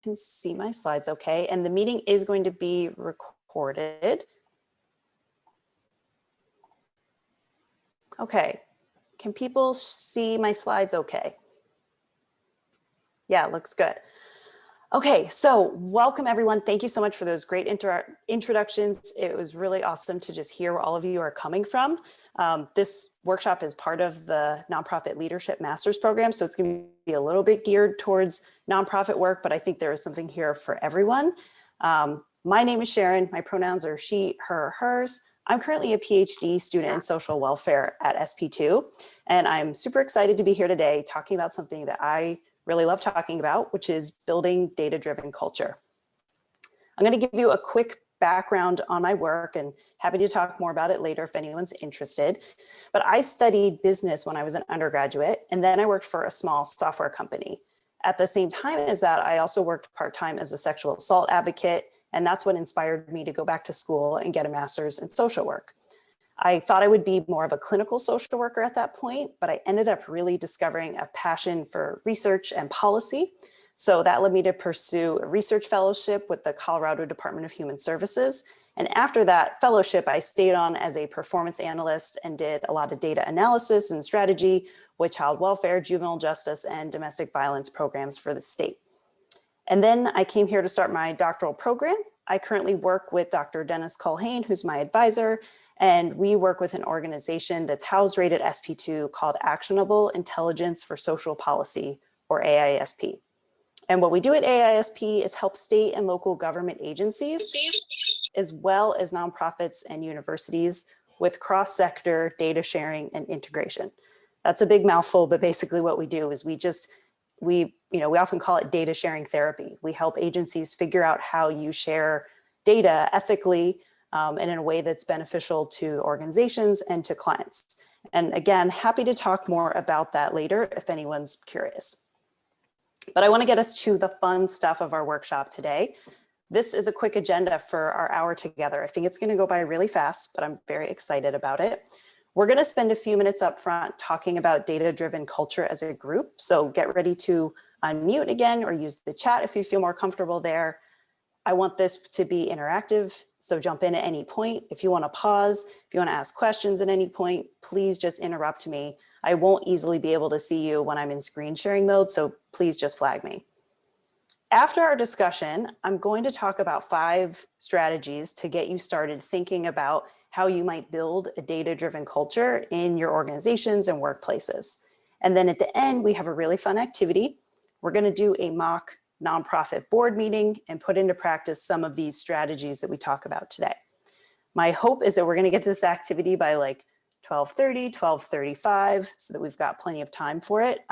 can see my slides okay, and the meeting is going to be recorded. Okay, can people see my slides okay? Yeah, it looks good. Okay, so welcome everyone. Thank you so much for those great introductions. It was really awesome to just hear where all of you are coming from. This workshop is part of the Nonprofit Leadership Master's Program, so it's going to be a little bit geared towards nonprofit work, but I think there is something here for everyone. My name is Sharon. My pronouns are she, her, hers. I'm currently a PhD student in social welfare at SP2, and I'm super excited to be here today talking about something that I really love talking about, which is building data-driven culture. I'm going to give you a quick background on my work and happy to talk more about it later if anyone's interested. But I studied business when I was an undergraduate, and then I worked for a small software company. At the same time as that, I also worked part-time as a sexual assault advocate, and that's what inspired me to go back to school and get a master's in social work. I thought I would be more of a clinical social worker at that point, but I ended up really discovering a passion for research and policy. So that led me to pursue a research fellowship with the Colorado Department of Human Services. And after that fellowship, I stayed on as a performance analyst and did a lot of data analysis and strategy with child welfare, juvenile justice, and domestic violence programs for the state. And then I came here to start my doctoral program. I currently work with Dr. Dennis Culhane, who's my advisor, and we work with an organization that's house rated SP2 called Actionable Intelligence for Social Policy, or AISP. And what we do at AISP is help state and local government agencies, as well as nonprofits and universities with cross-sector data sharing and integration. That's a big mouthful, but basically what we do is we often call it data sharing therapy. We help agencies figure out how you share data ethically and in a way that's beneficial to organizations and to clients. And again, happy to talk more about that later if anyone's curious. But I want to get us to the fun stuff of our workshop today. This is a quick agenda for our hour together. I think it's going to go by really fast, but I'm very excited about it. We're going to spend a few minutes up front talking about data-driven culture as a group. So get ready to unmute again or use the chat if you feel more comfortable there. I want this to be interactive, so jump in at any point. If you want to pause, if you want to ask questions at any point, please just interrupt me. I won't easily be able to see you when I'm in screen sharing mode, so please just flag me. After our discussion, I'm going to talk about 5 strategies to get you started thinking about how you might build a data-driven culture in your organizations and workplaces. And then at the end, we have a really fun activity. We're going to do a mock nonprofit board meeting and put into practice some of these strategies that we talk about today. My hope is that we're going to get to this activity by like 12:30, 12:35, so that we've got plenty of time for it.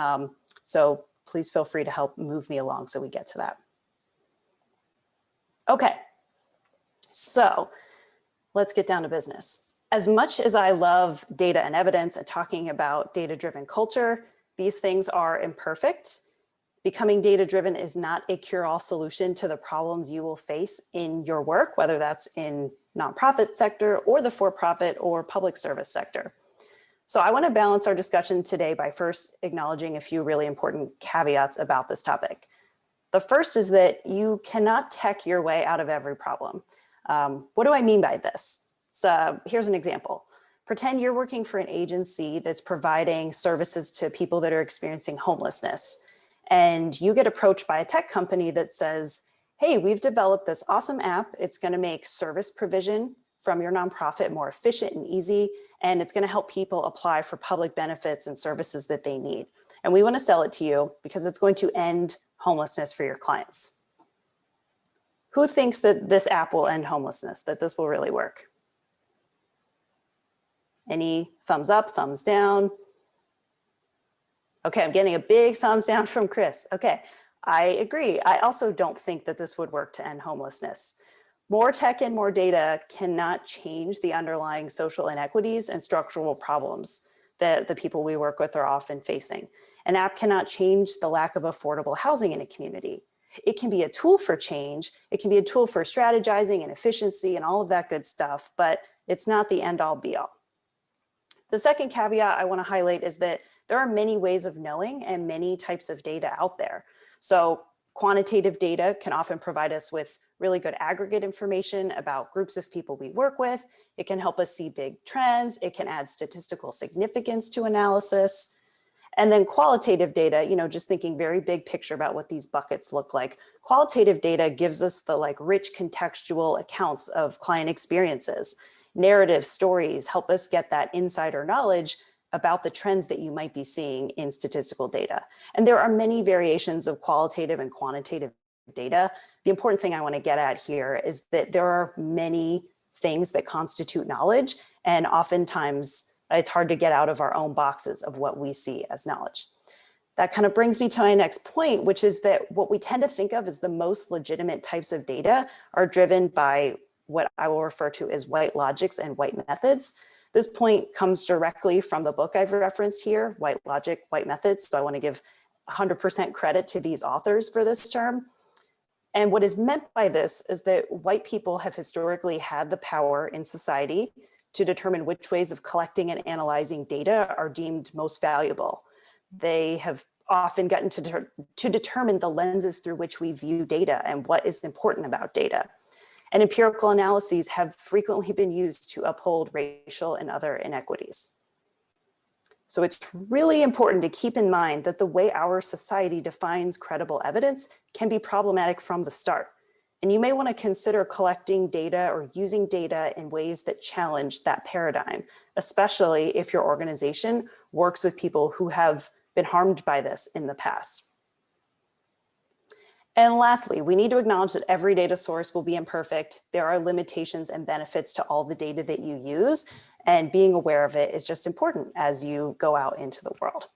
So please feel free to help move me along so we get to that. Okay, so let's get down to business. As much as I love data and evidence and talking about data-driven culture, these things are imperfect. Becoming data-driven is not a cure-all solution to the problems you will face in your work, whether that's in nonprofit sector or the for-profit or public service sector. So I want to balance our discussion today by first acknowledging a few really important caveats about this topic. The first is that you cannot tech your way out of every problem. What do I mean by this? So here's an example. Pretend you're working for an agency that's providing services to people that are experiencing homelessness. And you get approached by a tech company that says, hey, we've developed this awesome app. It's going to make service provision from your nonprofit more efficient and easy, and it's going to help people apply for public benefits and services that they need. And we want to sell it to you because it's going to end homelessness for your clients. Who thinks that this app will end homelessness, that this will really work? Any thumbs up, thumbs down? Okay, I'm getting a big thumbs down from Chris. Okay, I agree. I also don't think that this would work to end homelessness. More tech and more data cannot change the underlying social inequities and structural problems that the people we work with are often facing. An app cannot change the lack of affordable housing in a community. It can be a tool for change. It can be a tool for strategizing and efficiency and all of that good stuff, but it's not the end all be all. The second caveat I want to highlight is that there are many ways of knowing and many types of data out there. So Quantitative data can often provide us with really good aggregate information about groups of people we work with. It can help us see big trends. It can add statistical significance to analysis. And then qualitative data, just thinking very big picture about what these buckets look like. Qualitative data gives us the rich contextual accounts of client experiences. Narrative stories help us get that insider knowledge about the trends that you might be seeing in statistical data. And there are many variations of qualitative and quantitative data. The important thing I want to get at here is that there are many things that constitute knowledge, and oftentimes it's hard to get out of our own boxes of what we see as knowledge. That kind of brings me to my next point, which is that what we tend to think of as the most legitimate types of data are driven by what I will refer to as white logics and white methods. This point comes directly from the book I've referenced here, White Logic, White Methods. So I want to give 100% credit to these authors for this term. And what is meant by this is that white people have historically had the power in society to determine which ways of collecting and analyzing data are deemed most valuable. They have often gotten to determine the lenses through which we view data and what is important about data. And empirical analyses have frequently been used to uphold racial and other inequities. So it's really important to keep in mind that the way our society defines credible evidence can be problematic from the start. And you may want to consider collecting data or using data in ways that challenge that paradigm, especially if your organization works with people who have been harmed by this in the past. And lastly, we need to acknowledge that every data source will be imperfect. There are limitations and benefits to all the data that you use, and being aware of it is just important as you go out into the world.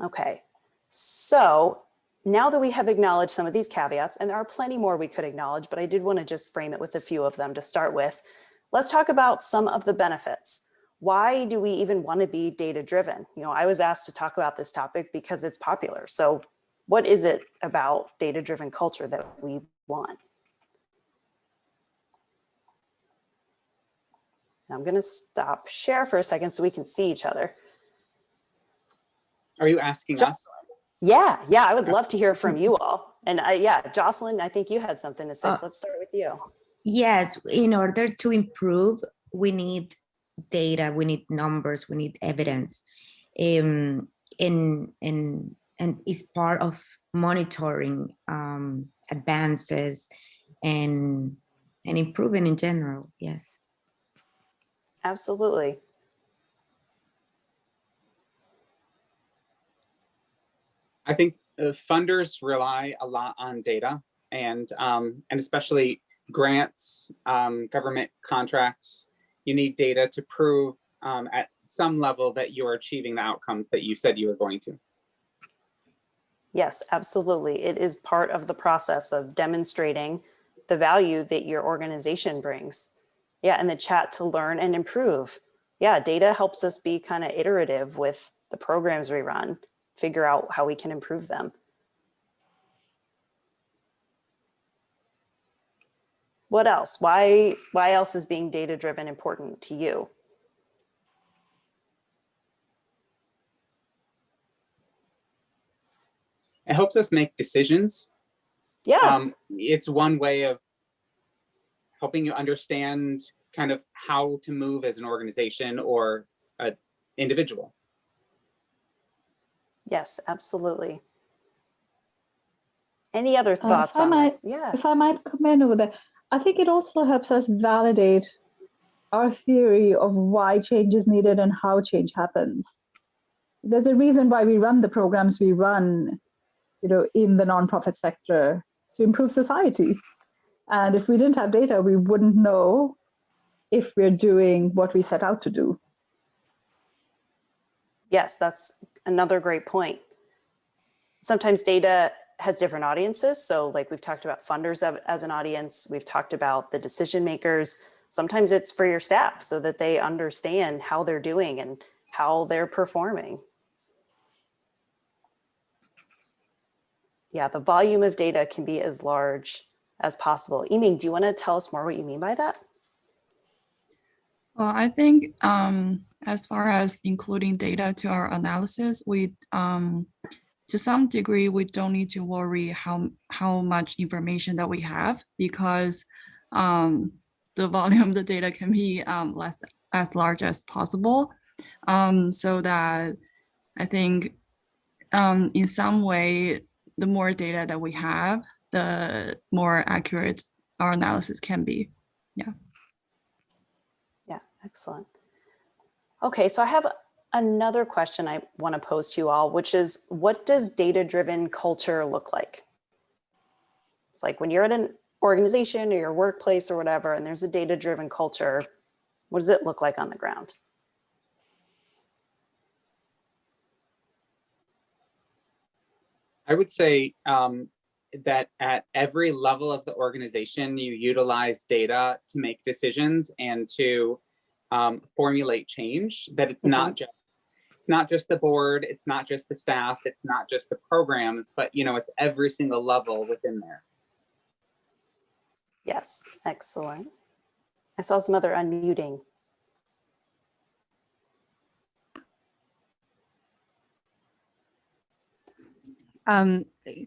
Okay, so now that we have acknowledged some of these caveats, and there are plenty more we could acknowledge, but I did want to just frame it with a few of them to start with, let's talk about some of the benefits. Why do we even want to be data-driven? I was asked to talk about this topic because it's popular. So what is it about data-driven culture that we want? I'm going to stop share for a second so we can see each other. Are you asking us? Yeah, I would love to hear from you all. And yeah, Jocelyn, I think you had something to say, so let's start with you. Yes, in order to improve, we need data, we need numbers, we need evidence. And it's part of monitoring advances and improving in general, yes. Absolutely. I think funders rely a lot on data, and especially grants, government contracts. You need data to prove at some level that you're achieving the outcomes that you said you were going to. Yes, absolutely. It is part of the process of demonstrating the value that your organization brings. Yeah, in the chat to learn and improve. Yeah, data helps us be kind of iterative with the programs we run, figure out how we can improve them. What else? Why else is being data-driven important to you? It helps us make decisions. Yeah. It's one way of helping you understand kind of how to move as an organization or an individual. Yes, absolutely. Any other thoughts on this? Yeah. If I might come in over there, I think it also helps us validate our theory of why change is needed and how change happens. There's a reason why we run the programs we run, in the nonprofit sector to improve society. And if we didn't have data, we wouldn't know if we're doing what we set out to do. Yes, that's another great point. Sometimes data has different audiences. So like we've talked about funders as an audience, we've talked about the decision makers. Sometimes it's for your staff so that they understand how they're doing and how they're performing. Yeah, the volume of data can be as large as possible. Yiming, do you want to tell us more what you mean by that? Well, I think as far as including data to our analysis, we to some degree, we don't need to worry how much information that we have, because the volume of the data can be less as large as possible. So that I think in some way, the more data that we have, the more accurate our analysis can be. Yeah. Yeah, excellent. Okay, so I have another question I want to pose to you all, which is, what does data-driven culture look like? It's like when you're at an organization or your workplace or whatever, and there's a data-driven culture, what does it look like on the ground? I would say that at every level of the organization, you utilize data to make decisions and to formulate change. That it's not just the board, it's not just the staff, it's not just the programs, but it's every single level within there. Yes, excellent. I saw some other unmuting.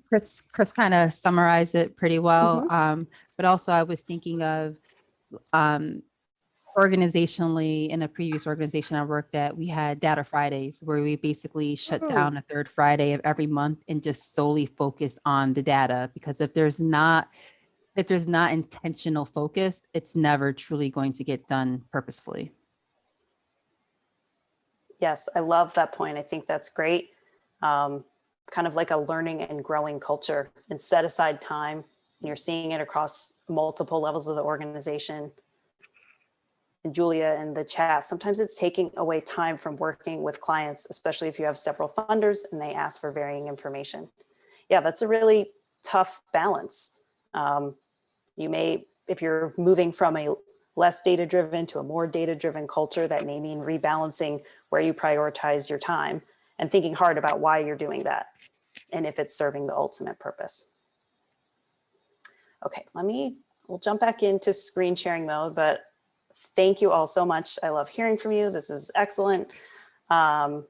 Chris kind of summarized it pretty well. But also I was thinking of organizationally, in a previous organization I worked at, we had Data Fridays where we basically shut down a third Friday of every month and just solely focused on the data. Because if there's not intentional focus, it's never truly going to get done purposefully. Yes, I love that point. I think that's great. Kind of like a learning and growing culture, and set aside time. You're seeing it across multiple levels of the organization. And Julia in the chat, sometimes it's taking away time from working with clients, especially if you have several funders and they ask for varying information. Yeah, that's a really tough balance. You may, if you're moving from a less data-driven to a more data-driven culture, that may mean rebalancing where you prioritize your time and thinking hard about why you're doing that and if it's serving the ultimate purpose. Okay, we'll jump back into screen sharing mode, but thank you all so much. I love hearing from you. This is excellent. Okay,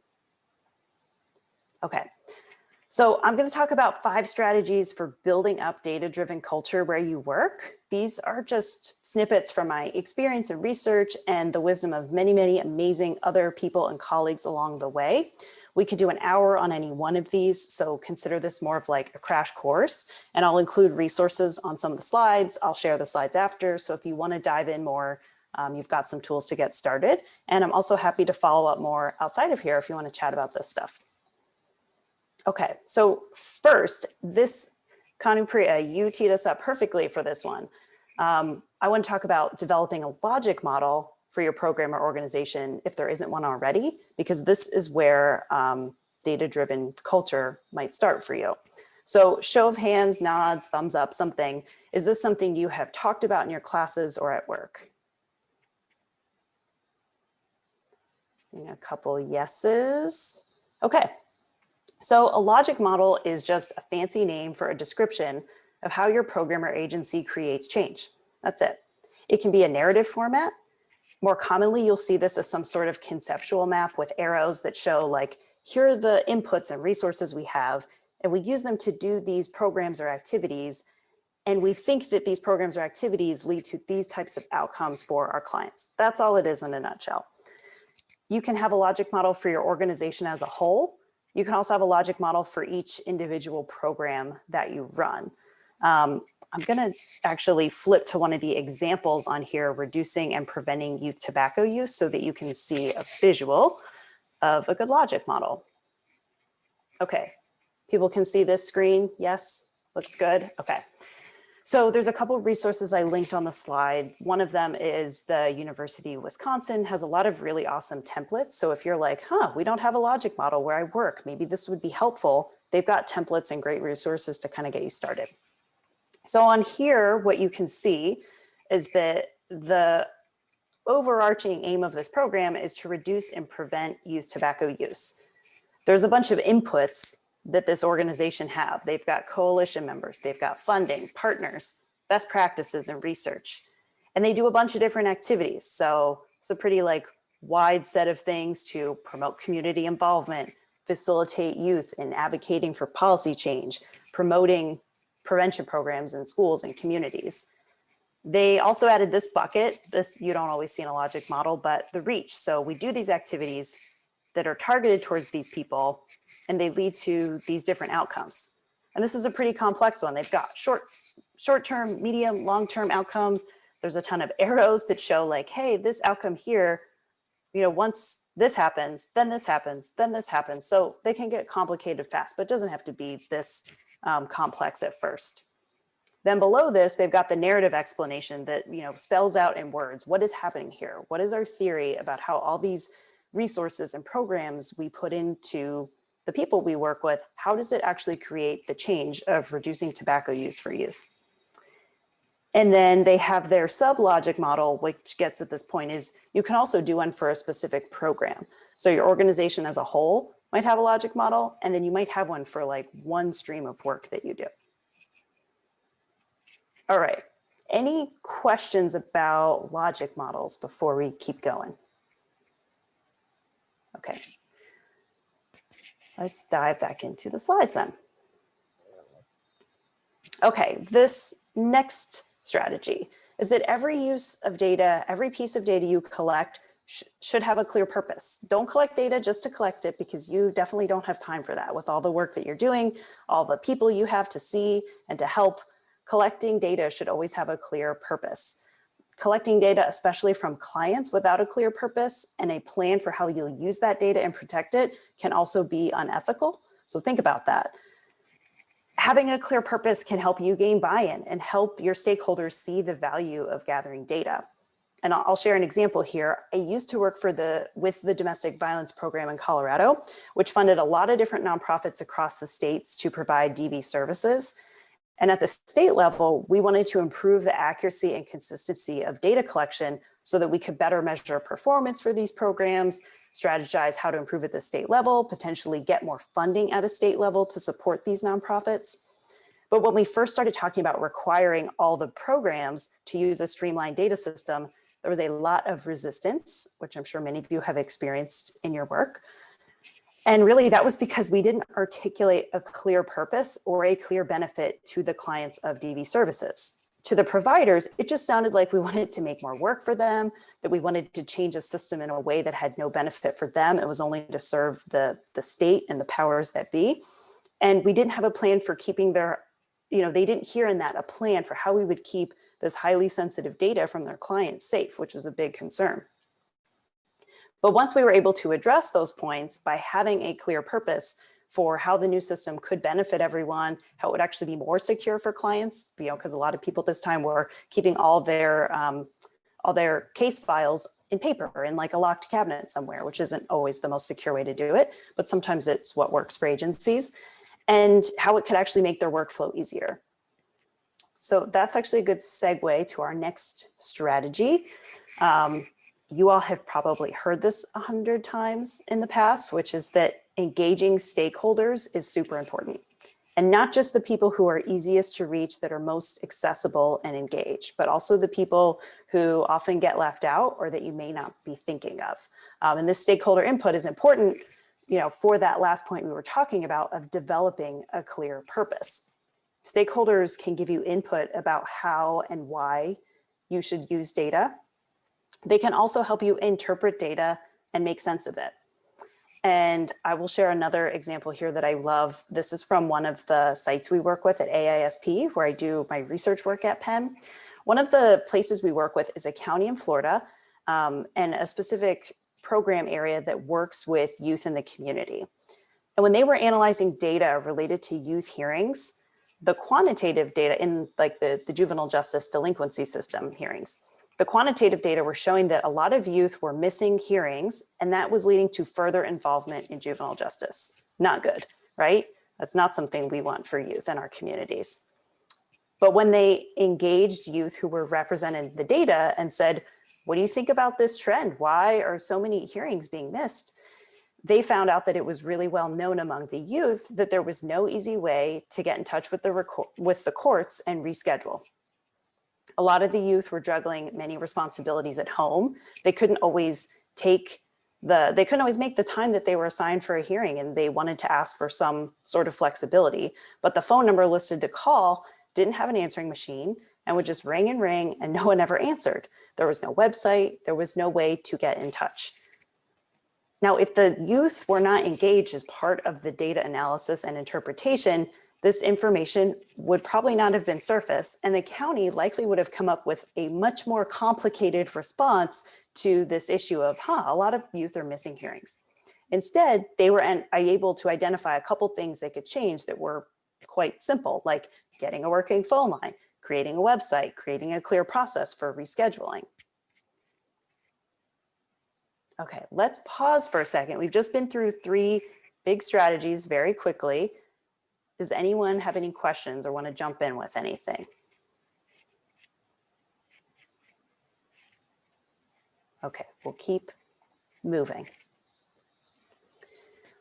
so I'm going to talk about 5 strategies for building up data-driven culture where you work. These are just snippets from my experience and research and the wisdom of many, many amazing other people and colleagues along the way. We could do an hour on any one of these, so consider this more of like a crash course, and I'll include resources on some of the slides. I'll share the slides after, so if you want to dive in more, you've got some tools to get started. And I'm also happy to follow up more outside of here if you want to chat about this stuff. Okay, so first, Kanupriya, you teed us up perfectly for this one. I want to talk about developing a logic model for your program or organization if there isn't one already, because this is where data-driven culture might start for you. So show of hands, nods, thumbs up, something. Is this something you have talked about in your classes or at work? Seeing a couple yeses. Okay. So a logic model is just a fancy name for a description of how your program or agency creates change. That's it. It can be a narrative format. More commonly, you'll see this as some sort of conceptual map with arrows that show like, here are the inputs and resources we have, and we use them to do these programs or activities. And we think that these programs or activities lead to these types of outcomes for our clients. That's all it is in a nutshell. You can have a logic model for your organization as a whole. You can also have a logic model for each individual program that you run. I'm going to actually flip to one of the examples on here, reducing and preventing youth tobacco use, so that you can see a visual of a good logic model. Okay, people can see this screen. Yes, looks good. Okay. So there's a couple of resources I linked on the slide. One of them is the University of Wisconsin has a lot of really awesome templates. So if you're like, we don't have a logic model where I work, maybe this would be helpful. They've got templates and great resources to kind of get you started. So on here, what you can see is that the overarching aim of this program is to reduce and prevent youth tobacco use. There's a bunch of inputs that this organization have. They've got coalition members, they've got funding, partners, best practices and research, and they do a bunch of different activities. So it's a pretty like wide set of things to promote community involvement, facilitate youth in advocating for policy change, promoting prevention programs in schools and communities. They also added this bucket. This you don't always see in a logic model, but the reach. So we do these activities that are targeted towards these people, and they lead to these different outcomes. And this is a pretty complex one. They've got short-term, medium, long-term outcomes. There's a ton of arrows that show like, hey, this outcome here, you know, once this happens, then this happens, then this happens. So they can get complicated fast, but it doesn't have to be this complex at first. Then below this, they've got the narrative explanation that, you know, spells out in words, what is happening here? What is our theory about how all these resources and programs we put into the people we work with, how does it actually create the change of reducing tobacco use for youth? And then they have their sub-logic model, which gets at this point is you can also do one for a specific program. So your organization as a whole might have a logic model, and then you might have one for like one stream of work that you do. All right, any questions about logic models before we keep going? Okay, let's dive back into the slides then. Okay, this next strategy is that every use of data, every piece of data you collect should have a clear purpose. Don't collect data just to collect it, because you definitely don't have time for that with all the work that you're doing, all the people you have to see and to help. Collecting data should always have a clear purpose. Collecting data, especially from clients without a clear purpose and a plan for how you'll use that data and protect it, can also be unethical. So think about that. Having a clear purpose can help you gain buy-in and help your stakeholders see the value of gathering data. And I'll share an example here. I used to work with the domestic violence program in Colorado, which funded a lot of different nonprofits across the states to provide DV services. And at the state level, we wanted to improve the accuracy and consistency of data collection so that we could better measure performance for these programs, strategize how to improve at the state level, potentially get more funding at a state level to support these nonprofits. But when we first started talking about requiring all the programs to use a streamlined data system, there was a lot of resistance, which I'm sure many of you have experienced in your work. And really that was because we didn't articulate a clear purpose or a clear benefit to the clients of DV services. To the providers, it just sounded like we wanted to make more work for them, that we wanted to change a system in a way that had no benefit for them. It was only to serve the state and the powers that be. And we didn't have a plan for keeping their, you know, they didn't hear in that a plan for how we would keep this highly sensitive data from their clients safe, which was a big concern. But once we were able to address those points by having a clear purpose for how the new system could benefit everyone, how it would actually be more secure for clients, you know, because a lot of people this time were keeping all their case files in paper in like a locked cabinet somewhere, which isn't always the most secure way to do it, but sometimes it's what works for agencies, and how it could actually make their workflow easier. So that's actually a good segue to our next strategy. You all have probably heard this 100 times in the past, which is that engaging stakeholders is super important. And not just the people who are easiest to reach, that are most accessible and engaged, but also the people who often get left out or that you may not be thinking of. And this stakeholder input is important, you know, for that last point we were talking about of developing a clear purpose. Stakeholders can give you input about how and why you should use data. They can also help you interpret data and make sense of it. And I will share another example here that I love. This is from one of the sites we work with at AISP, where I do my research work at Penn. One of the places we work with is a county in Florida, and a specific program area that works with youth in the community. And when they were analyzing data related to youth hearings, the quantitative data in like the juvenile justice delinquency system hearings, the quantitative data were showing that a lot of youth were missing hearings, and that was leading to further involvement in juvenile justice. Not good, right? That's not something we want for youth in our communities. But when they engaged youth who were represented in the data and said, what do you think about this trend? Why are so many hearings being missed? They found out that it was really well known among the youth that there was no easy way to get in touch with the courts and reschedule. A lot of the youth were juggling many responsibilities at home. They couldn't always take they couldn't always make the time that they were assigned for a hearing, and they wanted to ask for some sort of flexibility, but the phone number listed to call didn't have an answering machine and would just ring and no one ever answered. There was no website, there was no way to get in touch. Now, if the youth were not engaged as part of the data analysis and interpretation, this information would probably not have been surfaced, and the county likely would have come up with a much more complicated response to this issue of, a lot of youth are missing hearings. Instead, they were able to identify a couple things they could change that were quite simple, like getting a working phone line, creating a website, creating a clear process for rescheduling. Okay, let's pause for a second. We've just been through 3 big strategies very quickly. Does anyone have any questions or want to jump in with anything? Okay, we'll keep moving.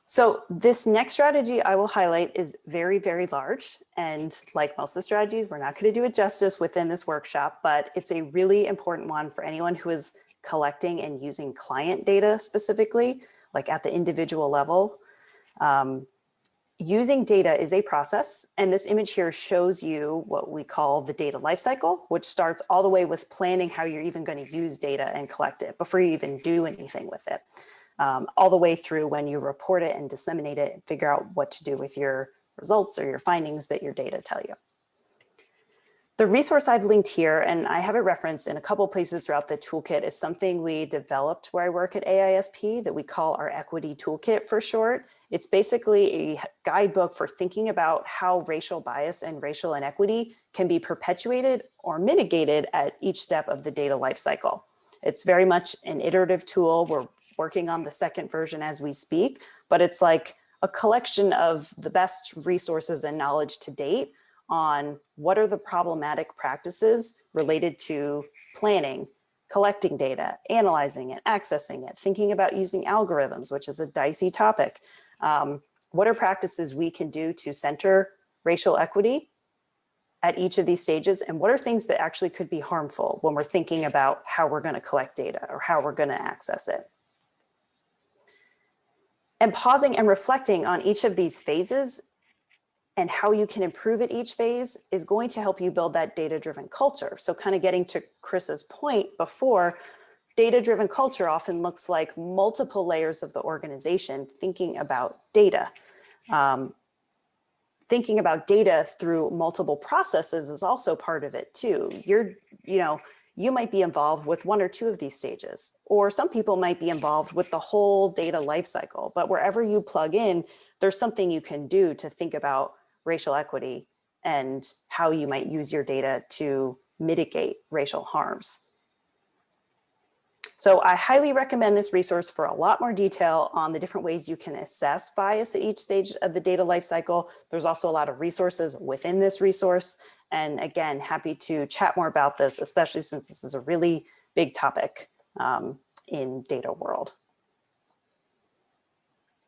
So this next strategy I will highlight is very, very large. And like most of the strategies, we're not going to do it justice within this workshop, but it's a really important one for anyone who is collecting and using client data specifically, like at the individual level. Using data is a process, and this image here shows you what we call the data lifecycle, which starts all the way with planning how you're even going to use data and collect it before you even do anything with it, all the way through when you report it and disseminate it and figure out what to do with your results or your findings that your data tell you. The resource I've linked here, and I have it referenced in a couple places throughout the toolkit, is something we developed where I work at AISP that we call our Equity Toolkit for short. It's basically a guidebook for thinking about how racial bias and racial inequity can be perpetuated or mitigated at each step of the data lifecycle. It's very much an iterative tool. We're working on the 2nd version as we speak, but it's like a collection of the best resources and knowledge to date on what are the problematic practices related to planning, collecting data, analyzing it, accessing it, thinking about using algorithms, which is a dicey topic. What are practices we can do to center racial equity at each of these stages? And what are things that actually could be harmful when we're thinking about how we're going to collect data or how we're going to access it? And pausing and reflecting on each of these phases and how you can improve at each phase is going to help you build that data-driven culture. So kind of getting to Chris's point before, data-driven culture often looks like multiple layers of the organization thinking about data. Thinking about data through multiple processes is also part of it too. You might be involved with 1 or 2 of these stages, or some people might be involved with the whole data lifecycle, but wherever you plug in, there's something you can do to think about racial equity and how you might use your data to mitigate racial harms. So I highly recommend this resource for a lot more detail on the different ways you can assess bias at each stage of the data lifecycle. There's also a lot of resources within this resource. And again, happy to chat more about this, especially since this is a really big topic in data world.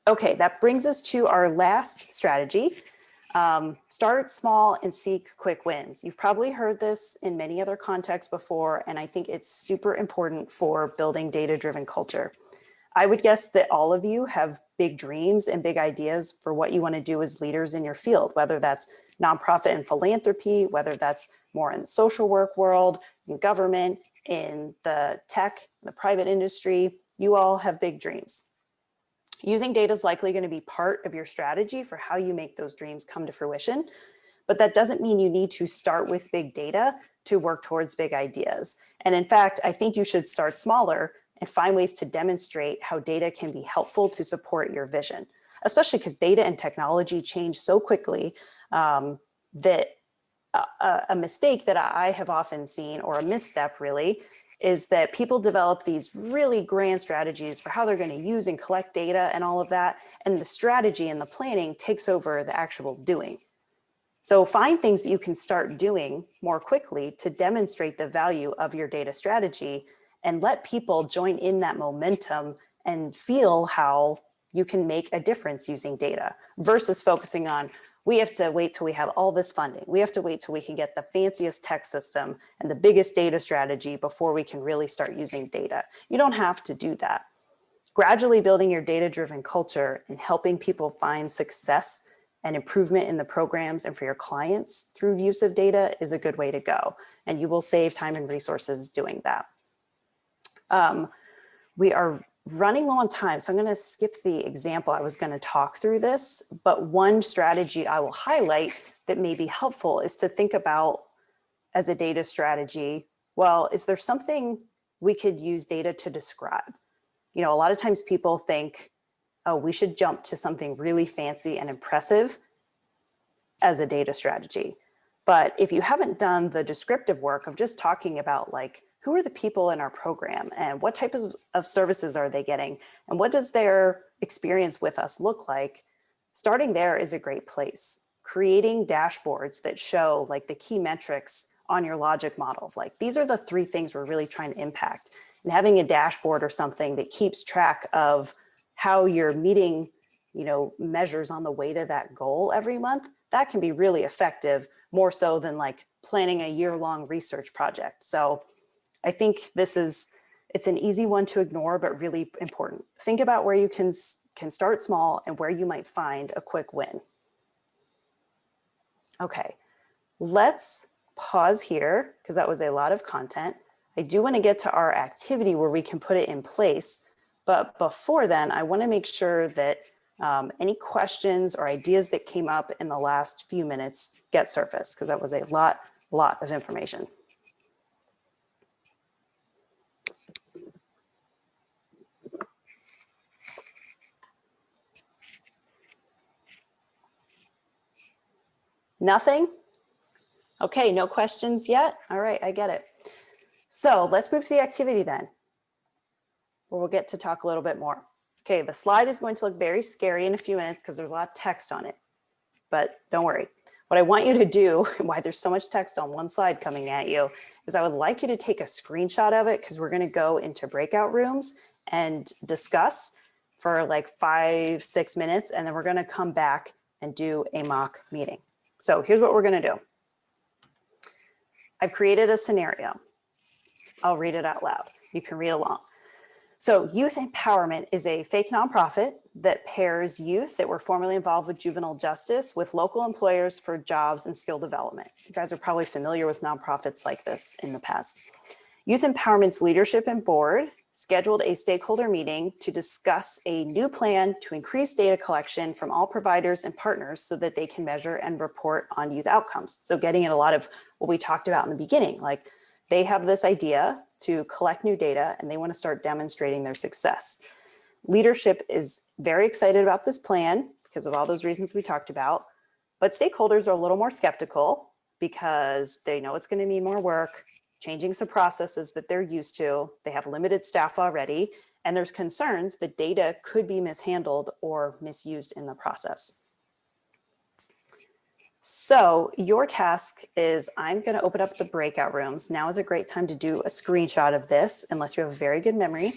Okay, that brings us to our last strategy. Start small and seek quick wins. You've probably heard this in many other contexts before, and I think it's super important for building data-driven culture. I would guess that all of you have big dreams and big ideas for what you want to do as leaders in your field, whether that's nonprofit and philanthropy, whether that's more in the social work world, in government, in the tech, the private industry. You all have big dreams. Using data is likely going to be part of your strategy for how you make those dreams come to fruition. But that doesn't mean you need to start with big data to work towards big ideas. And in fact, I think you should start smaller and find ways to demonstrate how data can be helpful to support your vision, especially because data and technology change so quickly that a mistake that I have often seen, or a misstep really, is that people develop these really grand strategies for how they're going to use and collect data and all of that. And the strategy and the planning takes over the actual doing. So find things that you can start doing more quickly to demonstrate the value of your data strategy and let people join in that momentum and feel how you can make a difference using data versus focusing on, we have to wait till we have all this funding. We have to wait till we can get the fanciest tech system and the biggest data strategy before we can really start using data. You don't have to do that. Gradually building your data-driven culture and helping people find success and improvement in the programs and for your clients through use of data is a good way to go. And you will save time and resources doing that. We are running low on time, so I'm going to skip the example. I was going to talk through this, but one strategy I will highlight that may be helpful is to think about as a data strategy, well, is there something we could use data to describe? You know, a lot of times people think, oh, we should jump to something really fancy and impressive as a data strategy. But if you haven't done the descriptive work of just talking about like, who are the people in our program and what type of services are they getting? And what does their experience with us look like? Starting there is a great place. Creating dashboards that show like the key metrics on your logic model of like, these are the 3 things we're really trying to impact. And having a dashboard or something that keeps track of how you're meeting, you know, measures on the way to that goal every month, that can be really effective, more so than like planning a year-long research project. So I think it's an easy one to ignore, but really important. Think about where you can start small and where you might find a quick win. Okay, let's pause here because that was a lot of content. I do want to get to our activity where we can put it in place. But before then, I want to make sure that any questions or ideas that came up in the last few minutes get surfaced because that was a lot of information. Nothing? Okay, no questions yet? All right, I get it. So let's move to the activity then, where we'll get to talk a little bit more. Okay, the slide is going to look very scary in a few minutes because there's a lot of text on it, but don't worry. What I want you to do, and why there's so much text on one slide coming at you, is I would like you to take a screenshot of it because we're going to go into breakout rooms and discuss for like 5-6 minutes, and then we're going to come back and do a mock meeting. So here's what we're going to do. I've created a scenario. I'll read it out loud. You can read along. So Youth Empowerment is a fake nonprofit that pairs youth that were formerly involved with juvenile justice with local employers for jobs and skill development. You guys are probably familiar with nonprofits like this in the past. Youth Empowerment's leadership and board scheduled a stakeholder meeting to discuss a new plan to increase data collection from all providers and partners so that they can measure and report on youth outcomes. So getting at a lot of what we talked about in the beginning, like they have this idea to collect new data and they want to start demonstrating their success. Leadership is very excited about this plan because of all those reasons we talked about, but stakeholders are a little more skeptical because they know it's going to mean more work, changing some processes that they're used to. They have limited staff already, and there's concerns that data could be mishandled or misused in the process. So your task is, I'm going to open up the breakout rooms. Now is a great time to do a screenshot of this, unless you have a very good memory.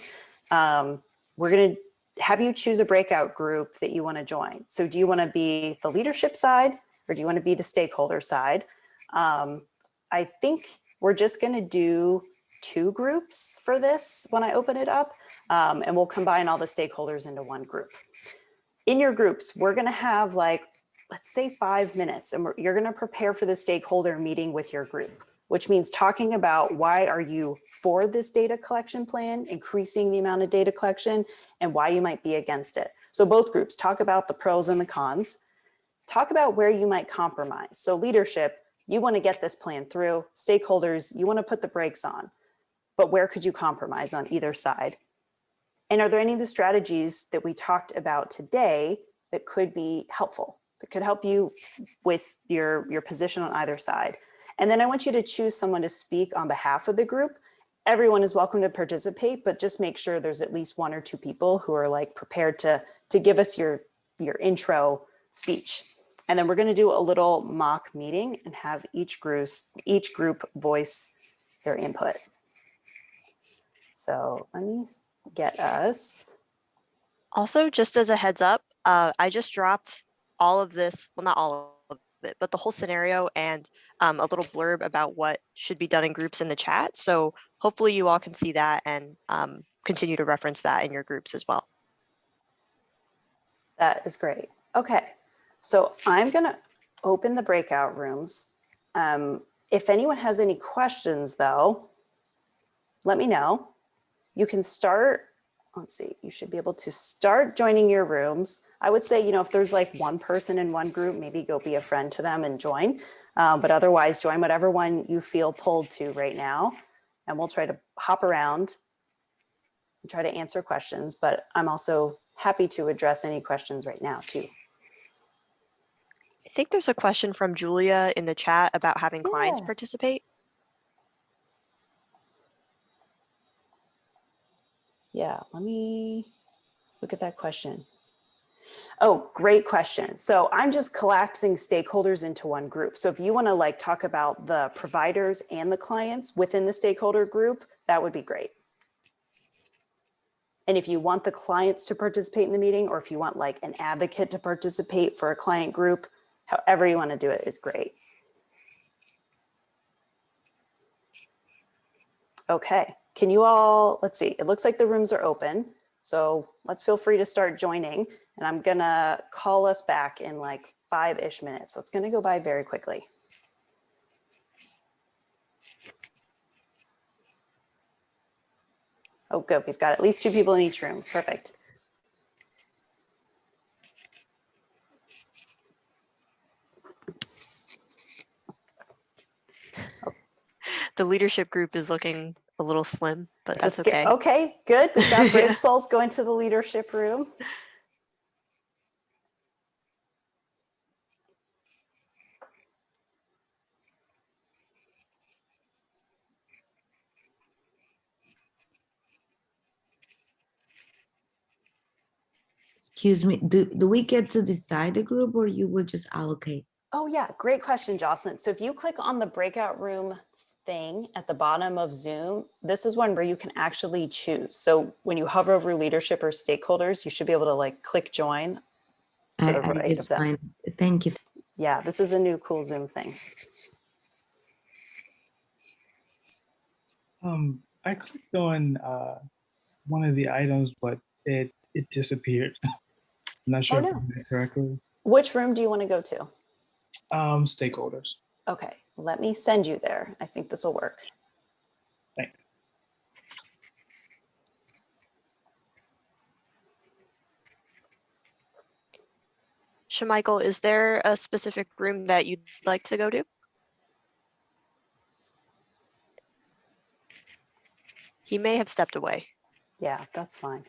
We're going to have you choose a breakout group that you want to join. So do you want to be the leadership side or do you want to be the stakeholder side? I think we're just going to do 2 groups for this when I open it up, and we'll combine all the stakeholders into one group. In your groups, we're going to have like, let's say 5 minutes, and you're going to prepare for the stakeholder meeting with your group, which means talking about why are you for this data collection plan, increasing the amount of data collection, and why you might be against it. So both groups talk about the pros and the cons, talk about where you might compromise. So leadership, you want to get this plan through. Stakeholders, you want to put the brakes on, but where could you compromise on either side? And are there any of the strategies that we talked about today that could be helpful, that could help you with your position on either side? And then I want you to choose someone to speak on behalf of the group. Everyone is welcome to participate, but just make sure there's at least 1 or 2 people who are like prepared to give us your intro speech. And then we're going to do a little mock meeting and have each group voice their input. So let me get us. Also, just as a heads up, I just dropped all of this, well, not all of it, but the whole scenario and a little blurb about what should be done in groups in the chat. So hopefully you all can see that and continue to reference that in your groups as well. That is great. Okay, so I'm gonna open the breakout rooms. If anyone has any questions though, let me know. You can start, let's see, you should be able to start joining your rooms. I would say, if there's like one person in one group, maybe go be a friend to them and join. But otherwise join whatever one you feel pulled to right now. And we'll try to hop around and try to answer questions, but I'm also happy to address any questions right now too. I think there's a question from Julia in the chat about having clients Yeah. participate. Yeah, let me look at that question. Oh, great question. So I'm just collapsing stakeholders into one group. So if you want to like talk about the providers and the clients within the stakeholder group, that would be great. And if you want the clients to participate in the meeting, or if you want like an advocate to participate for a client group, however you want to do it is great. Okay, can you all, let's see, it looks like the rooms are open. So let's feel free to start joining, and I'm gonna call us back in like 5-ish minutes. So it's gonna go by very quickly. Oh, good, we've got at least 2 people in each room, perfect. The leadership group is looking a little slim, but that's okay. Okay, good, we've got brave Yeah. souls going to the leadership room. Excuse me, do we get to decide the group or you will just allocate? Oh yeah, great question, Jocelyn. So if you click on the breakout room thing at the bottom of Zoom, this is one where you can actually choose. So when you hover over leadership or stakeholders, you should be able to like click join to the right of just them. find, thank you. Yeah, this is a new cool Zoom thing. I clicked on one of the items, but it disappeared. I'm not sure Oh, if no. I did it correctly. Which room do you want to go to? Stakeholders. Okay, let me send you there. I think this will work. Thanks. Shamichael, is there a specific room that you'd like to go to? He may have stepped away. Yeah, that's fine.